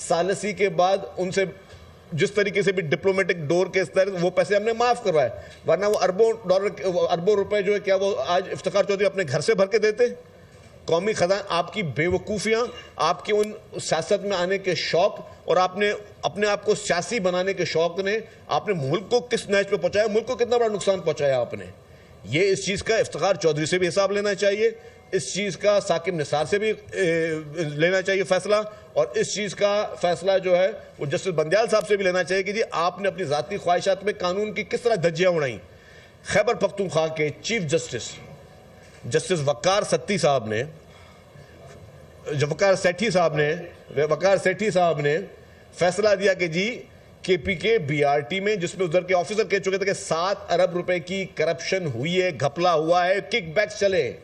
सालसी के बाद उनसे जिस तरीके से भी डिप्लोमेटिक डोर के इस तरह वो पैसे हमने माफ करवाए, वरना वो अरबों रुपए जो है क्या वो आज इफ्तिखार चौधरी अपने घर से भर के देते? कौमी खजाना, आपकी बेवकूफ़ियाँ, आपके उन सियासत में आने के शौक और आपने अपने आप को सियासी बनाने के शौक ने आपने मुल्क को किस नहज पे पहुंचाया, मुल्क को कितना बड़ा नुकसान पहुंचाया आपने। ये इस चीज़ का इफ्तिखार चौधरी से भी हिसाब लेना चाहिए, इस चीज़ का साकिब निसार से भी लेना चाहिए फैसला, और इस चीज़ का फैसला जो है वो जस्टिस बंदयाल साहब से भी लेना चाहिए कि जी आपने अपनी ज़ाती ख्वाहिशात में कानून की किस तरह धज्जियाँ उड़ाई। खैबर पख्तूनख्वा के चीफ जस्टिस वक़ार सेठी साहब ने फैसला दिया कि जी KPK BRT में, जिसमें उधर के ऑफिसर कह चुके थे कि 7 अरब रुपए की करप्शन हुई है, घपला हुआ है, किकबैक्स चले,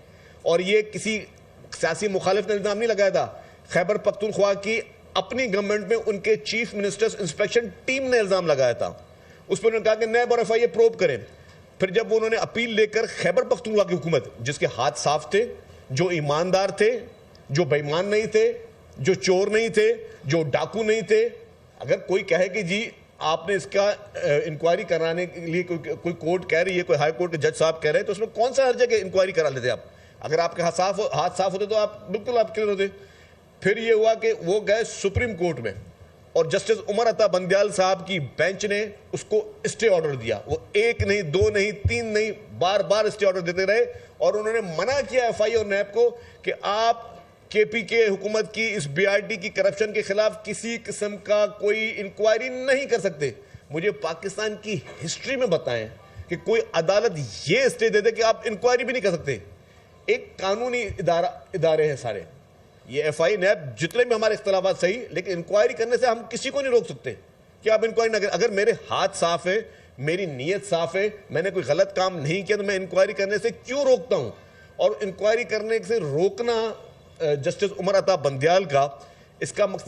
और ये किसी सियासी मुखालिफ ने इल्जाम नहीं लगाया था। खैबर पख्तूनख्वा की अपनी गवर्नमेंट में उनके चीफ मिनिस्टर्स इंस्पेक्शन टीम ने इल्जाम लगाया था। उस पर उन्होंने कहा कि नैब और FIA प्रोब करें। फिर जब उन्होंने अपील लेकर खैबर पख्तूनख्वा की हुकूमत, जिसके हाथ साफ थे, जो ईमानदार थे, जो बेईमान नहीं थे, जो चोर नहीं थे, जो डाकू नहीं थे, अगर कोई कहे कि जी आपने इसका इंक्वायरी कराने के लिए कोई कोर्ट कह रही है, कोई हाई कोर्ट के जज साहब कह रहे हैं, तो उसमें कौन सा हर्ज है कि इंक्वायरी करा लेते आप? अगर आपके हाथ साफ होते तो आप बिल्कुल आप क्लियर होते। फिर ये हुआ कि वो गए सुप्रीम कोर्ट में और जस्टिस उमर अता बंदयाल साहब की बेंच ने उसको स्टे ऑर्डर दिया। वो 1 नहीं, 2 नहीं, 3 नहीं, बार बार स्टे ऑर्डर देते रहे, और उन्होंने मना किया FIA और नैब को कि आप KPK हुकूमत की इस BRT की करप्शन के खिलाफ किसी किस्म का कोई इंक्वायरी नहीं कर सकते। मुझे पाकिस्तान की हिस्ट्री में बताएं कि कोई अदालत ये स्टे दे दे कि आप इंक्वायरी भी नहीं कर सकते। एक कानूनी इदारे हैं सारे, ये FIA नैब, जितने भी हमारे इख्तलाफात सही, लेकिन इंक्वायरी करने से हम किसी को नहीं रोक सकते कि आप इंक्वायरी ना करें। अगर मेरे हाथ साफ है, मेरी नीयत साफ है, मैंने कोई गलत काम नहीं किया, तो मैं इंक्वायरी करने से क्यों रोकता हूं? और इंक्वायरी करने से रोकना जस्टिस उमर अता बंदयाल का, इसका मकसद